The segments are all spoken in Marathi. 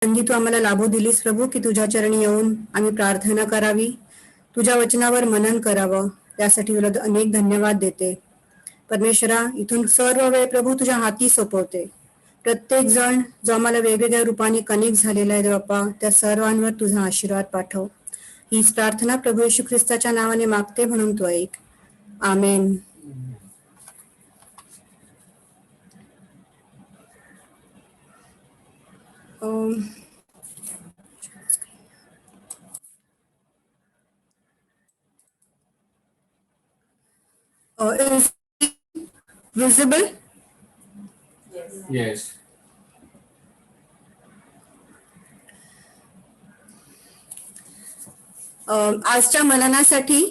संधी तू आम्हाला लाभू दिलीस प्रभू, की तुझ्या चरणी येऊन आम्ही प्रार्थना करावी, तुझ्या वचनावर मनन करावं. त्यासाठी तुला अनेक धन्यवाद देते. परमेश्वरा, इथून सर्व वेळ प्रभू तुझ्या हाती सोपवते. प्रत्येक जण जो आम्हाला वेगवेगळ्या रूपाने कनेक्ट झालेला आहे बाप्पा, त्या सर्वांवर तुझा आशीर्वाद पाठव. हीच प्रार्थना प्रभू येशू ख्रिस्ताच्या नावाने मागते, म्हणून तो ऐक. आमेन. Is visible? Yes. आजच्या मननासाठी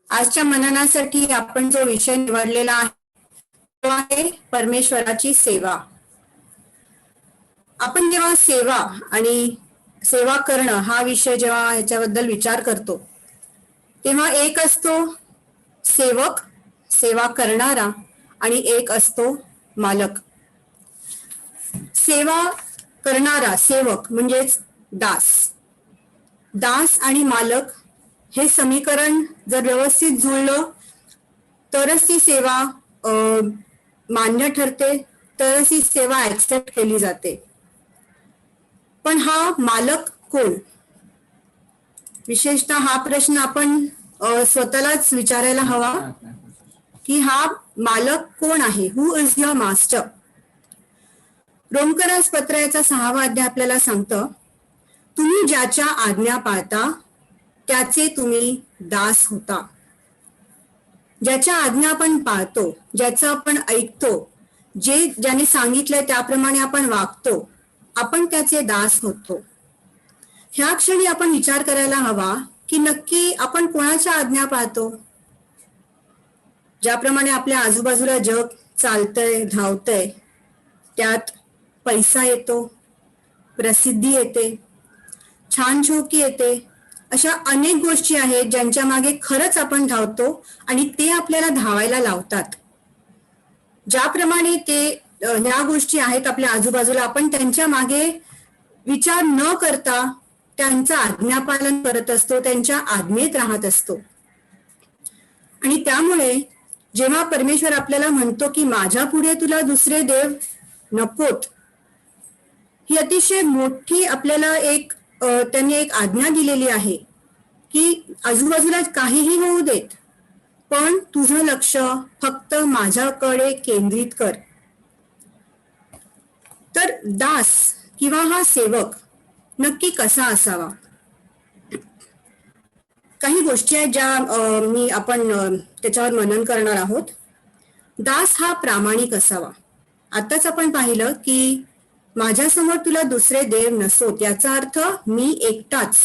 आजच्या मननासाठी आपण जो विषय निवडलेला आहे तो आहे परमेश्वराची सेवा. आपण जेव्हा सेवा आणि सेवा करणं हा विषय जेव्हा ह्याच्याबद्दल विचार करतो तेव्हा एक असतो सेवक, सेवा करणारा, आणि एक असतो मालक. सेवा करणारा सेवक म्हणजेच दास. दास आणि मालक हे समीकरण जर व्यवस्थित जुळलं तरच ती सेवा मान्य ठरते, तरच ही सेवा ऍक्सेप्ट केली जाते. पण हा मालक कोण? विशेषतः हा प्रश्न आपण स्वतःलाच विचारायला हवा की हा मालक कोण आहे? हु इज युअर मास्टर? रोमकरास पत्राचा 6वा अध्याय आपल्याला सांगतं, तुम्ही ज्याच्या आज्ञा पाळता त्याचे तुम्ही दास होता. ज्याच्या आज्ञा आपण पाळतो, ज्याचं आपण ऐकतो, ज्याने सांगितलंय त्याप्रमाणे आपण वागतो, आपण त्याचे दास होतो. ह्या क्षणी आपण विचार करायला हवा की नक्की आपण कोणाच्या आज्ञा पाळतो? ज्याप्रमाणे आपल्या आजूबाजूला जग चालतंय, धावतंय, त्यात पैसा येतो, प्रसिद्धी येते, छान झोकी येते, अशा अनेक गोष्टी आहेत ज्यांच्या मागे खरंच आपण धावतो आणि ते आपल्याला धावायला लावतात. ज्याप्रमाणे ते ह्या गोष्टी आहेत आपल्या आजूबाजूला, आपण त्यांच्या मागे विचार न करता त्यांचं आज्ञापालन करत असतो, त्यांच्या आज्ञेत राहत असतो. आणि त्यामुळे जेव्हा परमेश्वर आपल्याला म्हणतो की माझ्या पुढे तुला दुसरे देव नकोत, ही अतिशय मोठी आपल्याला त्यांनी एक आज्ञा दिलेली आहे की आजूबाजूला काहीही होऊ देत, पण तुझं लक्ष फक्त माझ्याकडे केंद्रित कर. तर दास किंवा हा सेवक नक्की कसा असावा? काही गोष्टी आहेत ज्या आपण त्याच्यावर मनन करणार आहोत. दास हा प्रामाणिक असावा. आताच आपण पाहिलं की माझ्यासमोर तुला दुसरे देव नसोत, याचा अर्थ मी एकटाच,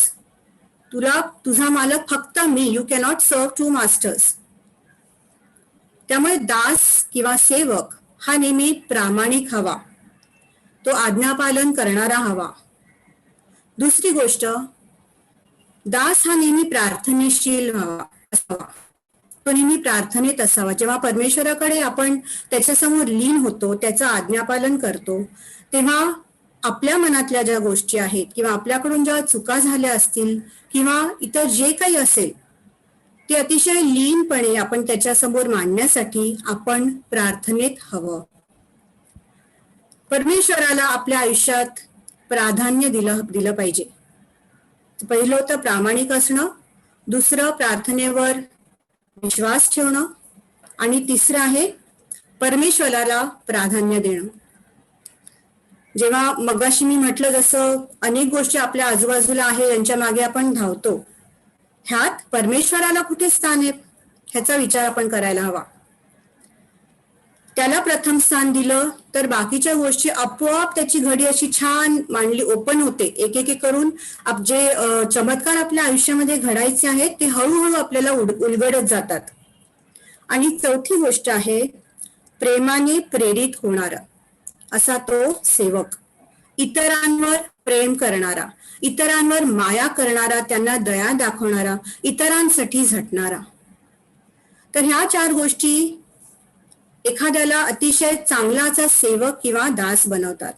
तुझा मालक फक्त मी. यू कॅनॉट सर्व टू मास्टर्स. त्यामुळे दास किंवा सेवक हा नेहमी प्रामाणिक हवा, तो आज्ञापालन करणारा हवा. दुसरी गोष्ट, दास हा नेहमी प्रार्थनेशील असावा, तो नेहमी प्रार्थनेत असावा. जेव्हा परमेश्वराकडे आपण त्याच्यासमोर लीन होतो, त्याचं आज्ञापालन करतो, तेव्हा आपल्या मनातल्या ज्या गोष्टी आहेत किंवा आपल्याकडून ज्या चुका झाल्या असतील किंवा इतर जे काही असेल ते अतिशय लीनपणे आपण त्याच्यासमोर मांडण्यासाठी आपण प्रार्थनेत हवं. परमेश्वराला आपल्या आयुष्यात प्राधान्य दिलं पाहिजे. पहिलं होतं प्रामाणिक असणं, दुसरं प्रार्थनेवर विश्वास ठेवणं, आणि तिसरं आहे परमेश्वराला प्राधान्य देणं. जेव्हा मगाशी मी म्हटलं जसं अनेक गोष्टी आपल्या आजूबाजूला आहे यांच्या मागे आपण धावतो, ह्यात परमेश्वराला कुठे स्थान आहे ह्याचा विचार आपण करायला हवा. त्याला प्रथम स्थान दिलं तर बाकीच्या गोष्टी आपोआप त्याची घडी अशी छान मांडली ओपन होते. एक एक करून जे चमत्कार आपल्या आयुष्यामध्ये घडायचे आहेत ते हळूहळू आपल्याला उलगडत जातात. आणि चौथी गोष्ट आहे प्रेमाने प्रेरित होणारा असा तो सेवक. इतरांवर प्रेम करणारा, इतरांवर माया करणारा, त्यांना दया दाखवणारा, इतरांसाठी झटणारा. तर ह्या 4 गोष्टी एखाद्याला अतिशय चांगलाचा सेवक किंवा दास बनवतात.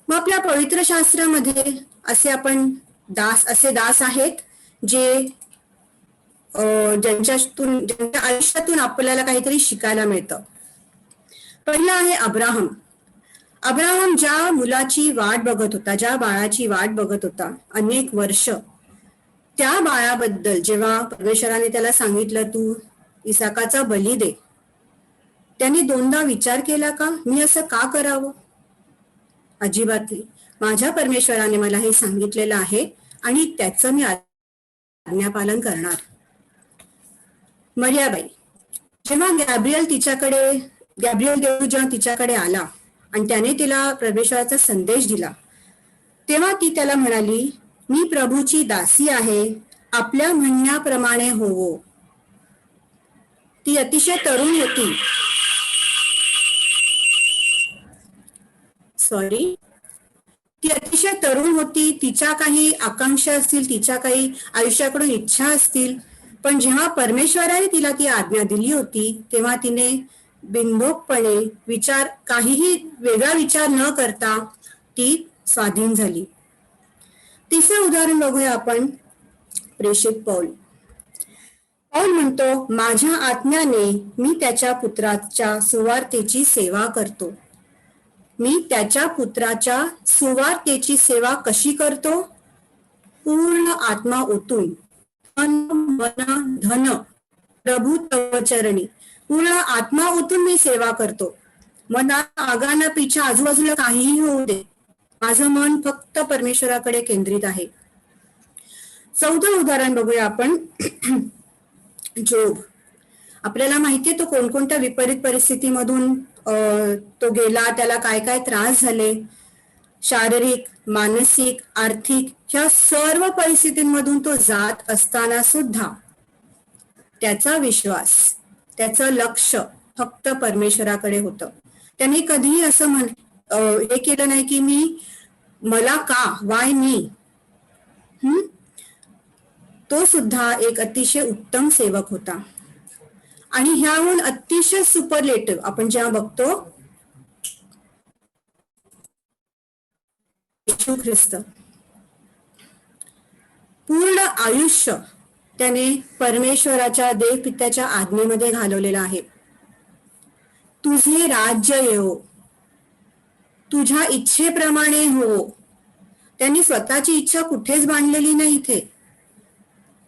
मग आपल्या पवित्र शास्त्रामध्ये असे दास आहेत जे ज्यांच्या आयुष्यातून आपल्याला काहीतरी शिकायला मिळतं. पहिला आहे अब्राहम. अब्राहम ज्या मुलाची वाट बघत होता, ज्या बाळाची वाट बघत होता अनेक वर्ष, त्या बाळाबद्दल जेव्हा परमेश्वराने त्याला सांगितलं तू इसाकाचा बली दे, त्यांनी 2दा विचार केला का, मी असं का करावं? अजिबात नाही. माझ्या परमेश्वराने मला हे सांगितलेलं आहे आणि त्याचं मी आज्ञापालन करणार. मरियाबाई, जेव्हा गॅब्रियल देव जेव्हा तिच्याकडे आला आणि त्याने तिला परमेश्वराचा संदेश दिला, तेव्हा ती त्याला म्हणाली, मी प्रभूची दासी आहे, आपल्या म्हणण्याप्रमाणे होवो. ती अतिशय तरुण होती. ती अतिशय तरुण होती. तिच्या काही आकांक्षा असतील, तिच्या काही आयुष्याकडून इच्छा असतील, पण जेव्हा परमेश्वराने तिला ती आज्ञा दिली होती तेव्हा तिने बिनधोकपणे काहीही वेगळा विचार न करता ती स्वाधीन झाली. तिसरं उदाहरण बघूया आपण, प्रेषित पौल. पौल म्हणतो, माझ्या आत्म्याने मी त्याच्या पुत्राच्या सुवार्तेची सेवा करतो. मी त्याच्या पुत्राच्या सुवार्तेची सेवा कशी करतो? पूर्ण आत्मा ओतून, मन धन प्रभू तव चरणी, पूर्ण आत्मा ओतून मी सेवा करतो. मना आगाना पिछा आजूबाजूला काहीही होऊ दे, माझं मन फक्त परमेश्वराकडे केंद्रित आहे. 4थं उदाहरण बघूया आपण, जोब. आपल्याला माहितीये तो कोणकोणत्या विपरीत परिस्थितीमधून तो गेला, त्याला काय काय त्रास झाले, शारीरिक, मानसिक, आर्थिक, ह्या सर्व परिस्थितींमधून तो जात असताना सुद्धा त्याचा विश्वास, त्याचं लक्ष फक्त परमेश्वराकडे होतं. त्यांनी कधीही असं हे केलं नाही की मला का, वाय मी. तो सुद्धा एक अतिशय उत्तम सेवक होता. आणि ह्याहून अतिशय सुपरलेटिव्ह आपण जेव्हा बघतो, येशू ख्रिस्त पूर्ण आयुष्य त्याने परमेश्वराच्या देवपित्याच्या आज्ञेमध्ये घालवलेलं आहे. तुझे राज्य येवो, तुझ्या इच्छेप्रमाणे हो. त्यांनी स्वतःची इच्छा कुठेच बांधलेली नाही इथे.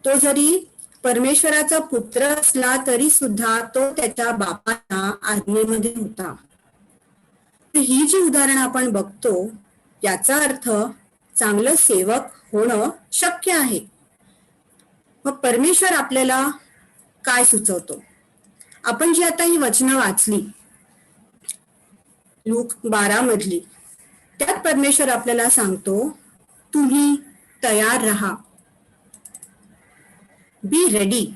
तो जरी परमेश्वराचा पुत्र असला तरी सुद्धा तो त्याच्या बापाच्या आज्ञेमध्ये होता. ही जी उदाहरणं आपण बघतो याचा अर्थ चांगलं सेवक होणं शक्य आहे. मग परमेश्वर आपल्याला काय सुचवतो? आपण जी आता ही वचनं वाचली लूक 12 मधली, त्यात परमेश्वर आपल्याला सांगतो, तुम्ही तयार राहा, बी रेडी.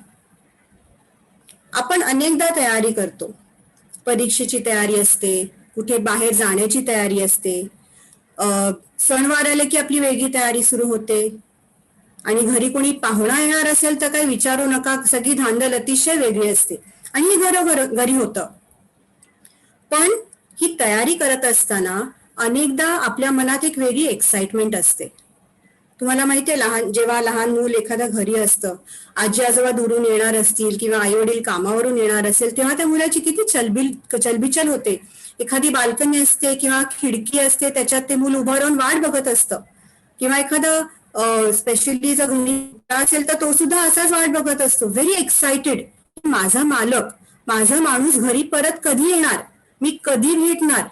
आपण अनेकदा तयारी करतो. परीक्षेची तयारी असते, कुठे बाहेर जाण्याची तयारी असते, सणवार आले की आपली वेगळी तयारी सुरू होते, आणि घरी कोणी पाहुणा येणार असेल तर काही विचारू नका, सगळी धांदल अतिशय वेगळी असते. आणि हे घरी होतं. पण ही तयारी करत असताना अनेकदा आपल्या मनात एक वेगळी एक्साइटमेंट असते. तुम्हाला माहितीये, जेव्हा लहान मूल एखाद्या घरी असतं, आजी आजोबा दुरून येणार असतील किंवा आई वडील कामावरून येणार असेल, तेव्हा त्या मुलाची किती चलबिचल होते. एखादी बाल्कनी असते किंवा खिडकी असते, त्याच्यात ते मूल उभं राहून वाट बघत असतं. किंवा एखादं स्पेशली जर घरी असेल तर तो सुद्धा असाच वाट बघत असतो, व्हेरी एक्साइटेड. माझा मालक, माझा माणूस घरी परत कधी येणार, मी कधी भेटणार.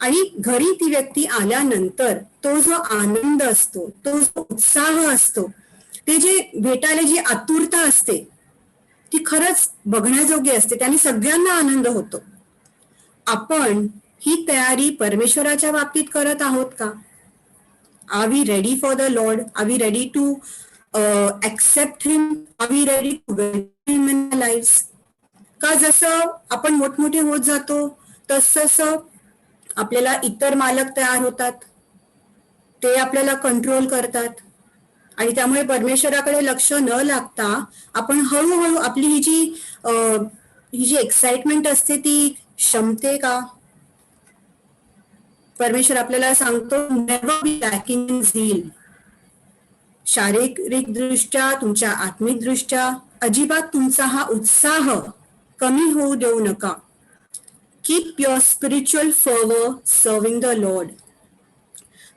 आणि घरी ती व्यक्ती आल्यानंतर तो जो आनंद असतो, तो जो उत्साह असतो, ते जे भेटायला जी आतुरता असते ती खरंच बघण्याजोगी असते. त्याने सगळ्यांना आनंद होतो. आपण ही तयारी परमेश्वराच्या बाबतीत करत आहोत का? Are we ready for the lord? Are we ready to accept him? Are we ready to welcome him in our lives? का जसं आपण मोठमोठे होत जातो तसं आपल्याला इतर मालक तयार होतात. ते आपल्याला कंट्रोल करतात. आणि त्यामुळे परमेश्वराकडे लक्ष न लागता आपण हळूहळू आपली ही जी एक्साइटमेंट असते ती शमते का? परमेश्वर आपल्याला सांगतो, नेव्हर बी लॅकिंग इन झील. शारीरिक दृष्ट्या, तुमच्या आत्मिक दृष्ट्या अजिबात तुमचा हा उत्साह कमी होऊ देऊ नका. Keep your spiritual fervour serving the Lord.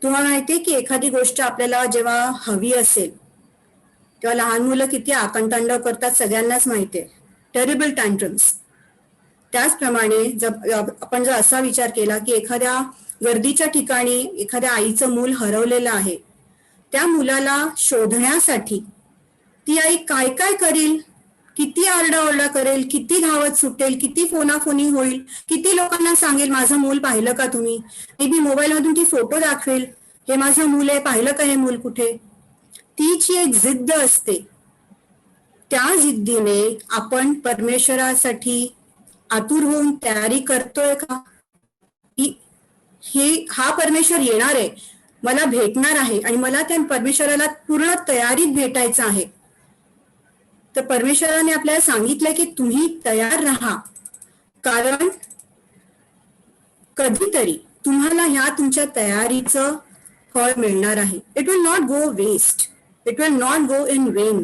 तुम्हाला माहितीये की एखादी गोष्ट आपल्याला जेव्हा हवी असेल तेव्हा लहान मुलं किती आकांतांडव करतात सगळ्यांनाच माहितीये, टेरिबल टँट्रम्स. त्याचप्रमाणे आपण जर असा विचार केला की एखाद्या गर्दीच्या ठिकाणी एखाद्या आईचं मूल हरवलेलं आहे, त्या मुलाला शोधण्यासाठी ती आई काय काय करेल, किती आरडाओरडा करेल, किती धावत सुटेल, किती फोनाफोनी होईल, किती लोकांना सांगेल माझं मूल पाहिलं का तुम्ही, मे बी मोबाईल मधून ती फोटो दाखवेल, हे माझं मूल आहे, पाहिलं का हे मूल कुठे. तीची एक जिद्द असते. त्या जिद्दीने आपण परमेश्वरासाठी आतुर होऊन तयारी करतोय का? हा परमेश्वर येणार आहे, मला भेटणार आहे आणि मला त्या परमेश्वराला पूर्ण तयारीत भेटायचं आहे. तर परमेश्वराने आपल्याला सांगितलं की तुम्ही तयार राहा, कारण कधीतरी तुम्हाला ह्या तुमच्या तयारीचं फळ मिळणार आहे. It will not go waste, it will not go in vain.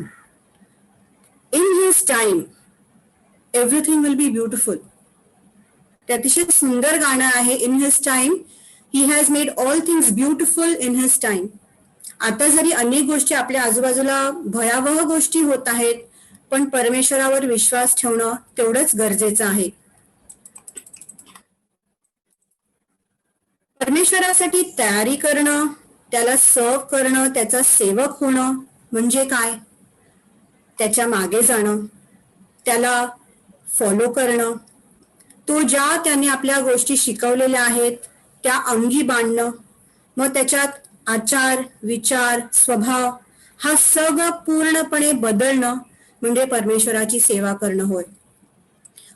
In his time everything will be beautiful. ते अतिशय सुंदर गाणं आहे, in his time he has made all things beautiful in his time. आता जरी अनेक गोष्टी आपल्या आजूबाजूला भयावह गोष्टी होत आहेत, पण परमेश्वरावर विश्वास ठेवणं तेवढंच गरजेचं आहे. परमेश्वरासाठी तयारी करणं, त्याला सर्व करणं, त्याचा सेवक होणं म्हणजे काय? त्याच्या मागे जाणं, त्याला फॉलो करणं, तो ज्या त्याने आपल्या गोष्टी शिकवलेल्या आहेत त्या अंगी बांधणं, मग त्याच्यात आचार, विचार, स्वभाव हा सगळं पूर्णपणे बदलणं म्हणजे परमेश्वराची सेवा करणं होय.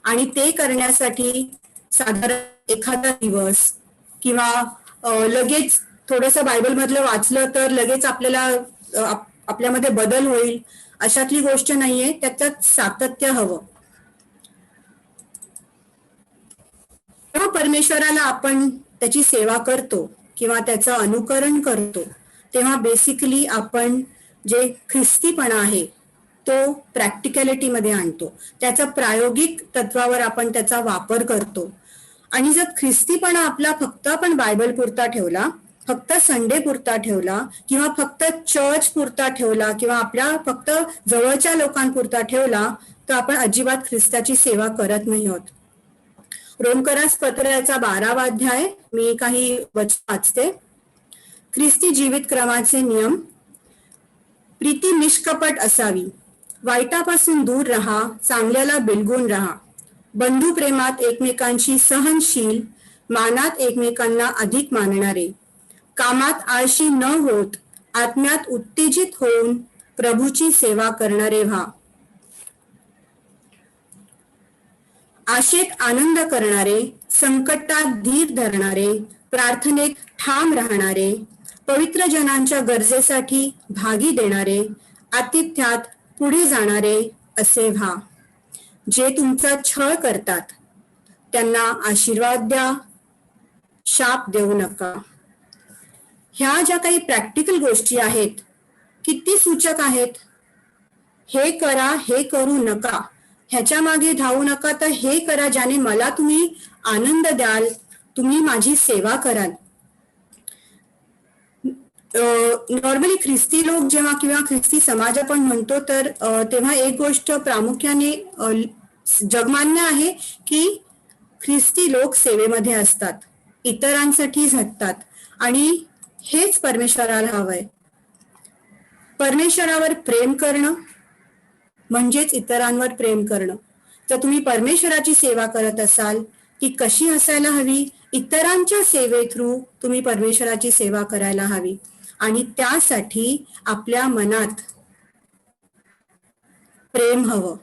आणि ते करण्यासाठी साधारण एखादा दिवस किंवा लगेच थोडंसं बायबल मधलं वाचलं तर लगेच आपल्यामध्ये बदल होईल अशातली गोष्ट नाहीये. त्याच्यात सातत्य हवं. तेव्हा परमेश्वराला आपण त्याची सेवा करतो किंवा त्याचं अनुकरण करतो, तेव्हा बेसिकली आपण जे ख्रिस्तीपणा आहे तो प्रॅक्टिकॅलिटीमध्ये आणतो, त्याचा प्रायोगिक तत्वावर आपण त्याचा वापर करतो. आणि जर ख्रिस्तीपणा आपला फक्त आपण बायबल पुरता ठेवला, फक्त संडे पुरता ठेवला किंवा फक्त चर्च पुरता ठेवला किंवा आपल्या फक्त जवळच्या लोकांपुरता ठेवला, तर आपण अजिबात ख्रिस्ताची सेवा करत नाही आहोत. रोमकरास पत्राचा 12वा अध्याय मी काही वचन वाचते. ख्रिस्ती जीवित क्रमाचे नियम. प्रीती निष्कपट असावी, वाईटापासून दूर राहा, चांगल्याला बिलगून राहा, बंधू प्रेमात एकमेकांशी सहनशील, मानात एकमेकांना अधिक मानणारे, कामात आळशी न होत आत्म्यात उत्तेजित होऊन प्रभूची सेवा करणारे व्हा, आशेत आनंद करणारे, संकटात धीर धरणारे, प्रार्थनेत ठाम राहणारे, पवित्र जनांच्या गरजेसाठी भागी देणारे, आतिथ्यात पुढे जाणारे असे व्हा. जे तुमचा छळ करतात त्यांना आशीर्वाद द्या, शाप देऊ नका. ह्या ज्या काही प्रॅक्टिकल गोष्टी आहेत किती सूचक आहेत. हे करा, हे करू नका, ह्याच्या मागे धावू नका, तर हे करा ज्याने मला तुम्ही आनंद द्याल, तुम्ही माझी सेवा कराल. नॉर्मली ख्रिस्ती लोक जेव्हा किंवा ख्रिस्ती समाज आपण म्हणतो तर तेव्हा एक गोष्ट प्रामुख्याने जगमान्य आहे की ख्रिस्ती लोक सेवेमध्ये असतात, इतरांसाठी झटतात आणि हेच परमेश्वराला हवंय. परमेश्वरावर प्रेम करणं म्हणजेच इतरांवर प्रेम करणं. जर तुम्ही परमेश्वराची सेवा करत असाल ती कशी असायला हवी? इतरांच्या सेवे थ्रू तुम्ही परमेश्वराची सेवा करायला हवी. आणि त्यासाठी आपल्या मनात प्रेम हवं.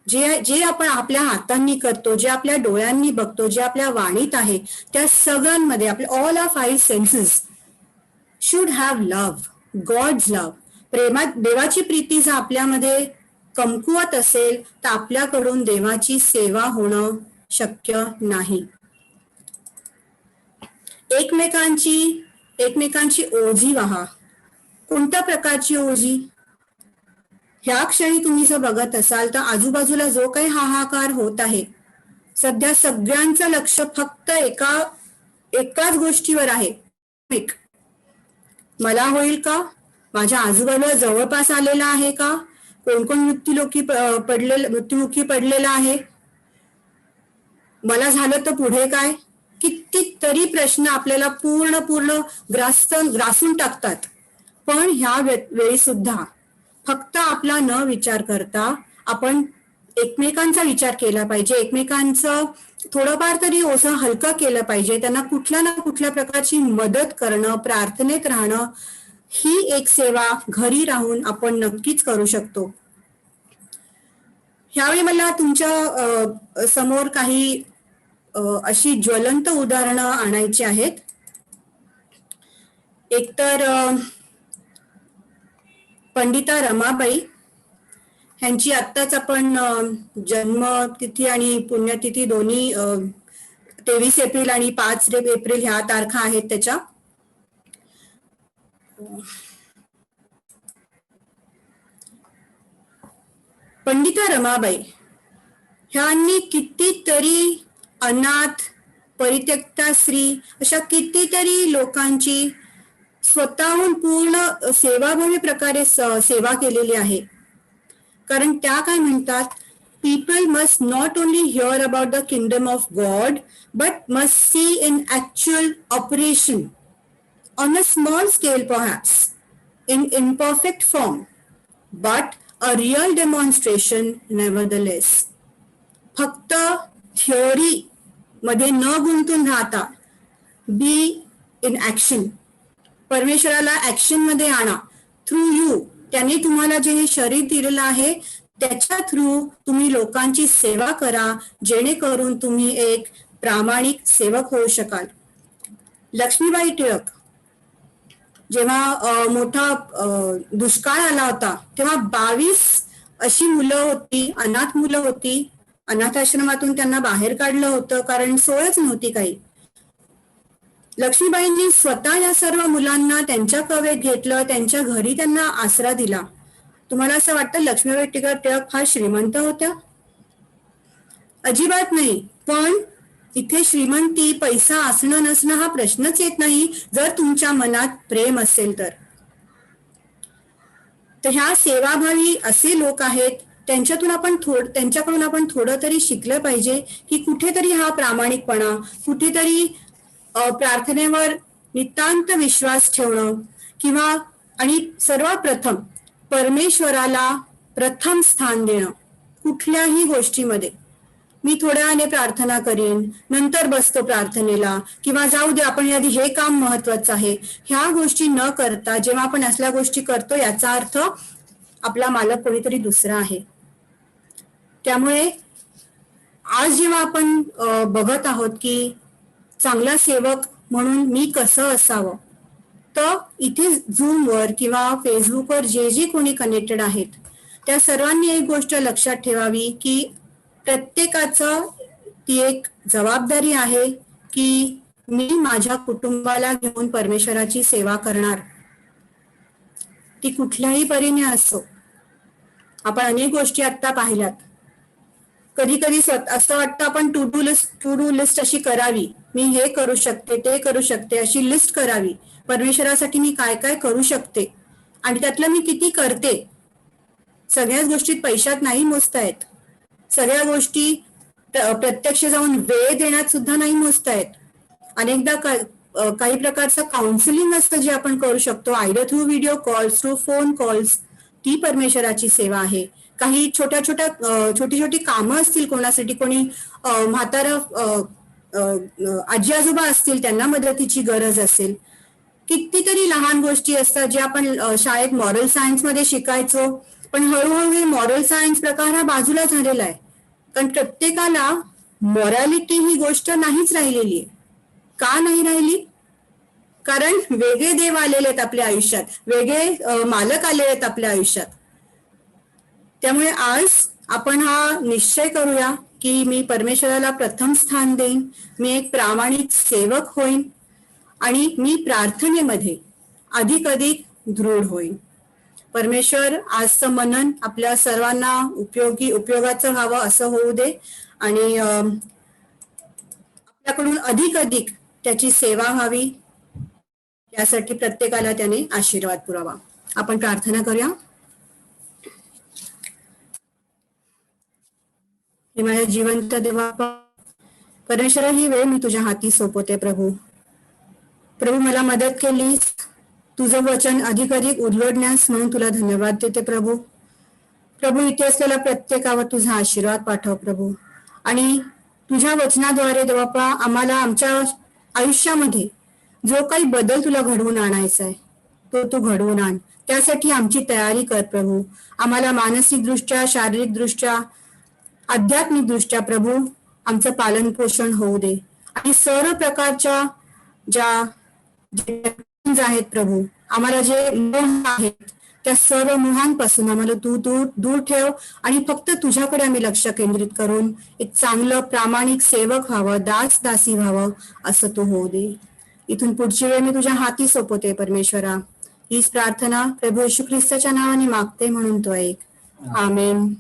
जे आपण आपल्या हातांनी करतो, जे आपल्या डोळ्यांनी बघतो, जे आपल्या वाणीत आहे, त्या सगळ्यांमध्ये आपले all of 5 senses should have love, God's love. प्रेमात देवाची प्रीती जर आपल्यामध्ये कमकुवत असेल तर आपल्याकडून देवाची सेवा होणं शक्य नाही. एकमेकांची ओझी व्हा. कोणत्या प्रकारची ओझी? ह्या क्षणी तुम्ही जर बघत असाल तर आजूबाजूला जो काही हाहाकार होत आहे, सध्या सगळ्यांचं लक्ष फक्त एकाच गोष्टीवर आहे. मला होईल का? माझ्या आजूबाजूला जवळपास आलेला आहे का? कोण कोण मृत्युमुखी पडलेला आहे? मला झालं तर पुढे काय? कितीतरी प्रश्न आपल्याला पूर्ण ग्रासून टाकतात. पण ह्या वेळी सुद्धा फक्त आपला न विचार करता आपण एकमेकांचा विचार केला पाहिजे. एकमेकांचं थोडंफार तरी ओझं हलकं केलं पाहिजे. त्यांना कुठल्या ना कुठल्या प्रकारची मदत करणं, प्रार्थनेत राहणं, ही एक सेवा घरी राहून आपण नक्कीच करू शकतो. ह्यावेळी मला तुमच्या समोर काही अशी ज्वलंत उदाहरणं आणायची आहेत. एकतर पंडिता रमाबाई ह्यांची आत्ताच आपण जन्मतिथी आणि पुण्यतिथी दोन्ही 23 एप्रिल आणि 5 एप्रिल ह्या तारखा आहेत त्याच्या. पंडिता रमाबाई ह्यांनी कितीतरी अनाथ, परित्यक्ता स्त्री अशा कितीतरी लोकांची स्वतःहून पूर्ण सेवाभावी प्रकारे सेवा केलेली आहे. कारण त्या काय म्हणतात, people must not only here about the kingdom of God but must see in actual operation on a small scale perhaps in imperfect form but a real demonstration nevertheless. फक्त थिअरी मध्ये न गुंतून राहता बी इन ऍक्शन. परमेश्वराला ऍक्शन मध्ये आणा. थ्रू यू, त्यांनी तुम्हाला जे हे शरीर दिलेलं आहे त्याच्या थ्रू तुम्ही लोकांची सेवा करा, जेणेकरून तुम्ही एक प्रामाणिक सेवक होऊ शकाल. लक्ष्मीबाई टिळक जेव्हा मोठा दुष्काळ आला होता तेव्हा 22 अशी मुलं होती, अनाथ मुलं होती. अनाथ आश्रमातून त्यांना बाहेर काढलं होतं कारण सोयच नव्हती काही. लक्ष्मीबाईंनी स्वतः या सर्व मुलांना त्यांच्या कवेत घेतलं, त्यांच्या घरी त्यांना आसरा दिला. तुम्हाला असं वाटतं लक्ष्मीबाई टिळक फार श्रीमंत होत्या? अजिबात नाही. पण इथे श्रीमंती, पैसा असणं नसणं हा प्रश्नच येत नाही जर तुमच्या मनात प्रेम असेल तर. ह्या सेवाभावी असे लोक आहेत, त्यांच्याकडून आपण थोडं तरी शिकलं पाहिजे की कुठेतरी हा प्रामाणिकपणा, कुठेतरी प्रार्थनेवर नितांत विश्वास ठेवणं, किंवा आणि सर्वात प्रथम परमेश्वराला प्रथम स्थान देणं कुठल्याही गोष्टीमध्ये. मी थोड्या वेळाने प्रार्थना करीन, नंतर बसतो प्रार्थनेला, किंवा जाऊ दे आपण आधी हे काम महत्वाचं आहे, ह्या गोष्टी न करता जेव्हा आपण असल्या गोष्टी करतो याचा अर्थ आपला मालक कोणीतरी दुसरा आहे. त्यामुळे आज जेव्हा आपण बघत आहोत की चांगला सेवक म्हणून मी कसं असावं, तर इथे झूमवर किंवा फेसबुकवर जे कोणी कनेक्टेड आहेत त्या सर्वांनी एक गोष्ट लक्षात ठेवावी की प्रत्येकाचं ती एक जबाबदारी आहे की मी माझ्या कुटुंबाला घेऊन परमेश्वराची सेवा करणार. ती कुठल्याही परीने असो. आपण अनेक गोष्टी आता पाहिल्यात. कधी कधी असं वाटतं आपण टू डू लिस्ट अशी करावी. मी हे करू शकते, ते करू शकते, अशी लिस्ट करावी. परमेश्वरासाठी मी काय काय करू शकते आणि त्यातलं मी किती करते. सगळ्याच गोष्टीत पैशात नाही मोजतायत. सगळ्या गोष्टी प्रत्यक्ष जाऊन वेळ देण्यात सुद्धा नाही मोजतायत. अनेकदा काही प्रकारचं काउन्सिलिंग असतं जे आपण करू शकतो, either through video calls, through phone calls. ती परमेश्वराची सेवा आहे. काही छोटी कामं असतील कोणासाठी, कोणी म्हातारं आजी आजोबा असतील, त्यांना मदतीची गरज असेल. कितीतरी लहान गोष्टी असतात जे आपण शाळेत मॉरल सायन्स मध्ये शिकायचो, पण हळूहळू मॉरल सायन्स प्रकार हा बाजूला झालेला आहे. कारण प्रत्येकाला मॉरॅलिटी ही गोष्ट नाहीच राहिलेली आहे. का नाही राहिली? कारण वेगळे देव आलेले आहेत आपल्या आयुष्यात, वेगळे मालक आलेले आहेत आपल्या आयुष्यात. त्यामुळे आज आपण हा निश्चय करूया की मी परमेश्वराला प्रथम स्थान देईन, मी एक प्रामाणिक सेवक होईन आणि मी प्रार्थनेमध्ये अधिक दृढ होईन. परमेश्वर आजचं मनन आपल्या सर्वांना उपयोगाचं व्हावं असं होऊ दे आणि आपल्याकडून अधिक त्याची सेवा व्हावी यासाठी प्रत्येकाला त्याने आशीर्वाद पुरावा. आपण प्रार्थना करूया. हे माझ्या जिवंत देवा परमेश्वरा, ही वेळ मी तुझ्या हाती सोपवते. प्रभू मला मदत केलीस तुझं वचन अधिक उलगडण्यास, म्हणून तुला धन्यवाद देते. प्रभू इथे असलेल्या प्रत्येकावर तुझा आशीर्वाद पाठव प्रभू, आणि तुझ्या वचनाद्वारे देवापा आम्हाला आमच्या आयुष्यामध्ये जो काही बदल तुला घडवून आणायचा आहे तो तू घडवून आण. त्यासाठी आमची तयारी कर प्रभू. आम्हाला मानसिक दृष्ट्या, शारीरिक दृष्ट्या, आध्यात्मिक दृष्ट्या प्रभू आमचं पालन पोषण होऊ दे, आणि सर्व प्रकारच्या ज्या आहेत प्रभू, आम्हाला जे मोह आहेत त्या सर्व मोहांपासून आम्हाला तू दूर ठेव, आणि फक्त तुझ्याकडे आम्ही लक्ष केंद्रित करून एक चांगलं प्रामाणिक सेवक व्हावं, दासी व्हावं असं तू होऊ दे. इथून पुढची वेळ मी तुझ्या हाती सोपवते परमेश्वरा. हीच प्रार्थना प्रभू येशू ख्रिस्ताच्या नावाने मागते, म्हणून तो ऐक. आमेन.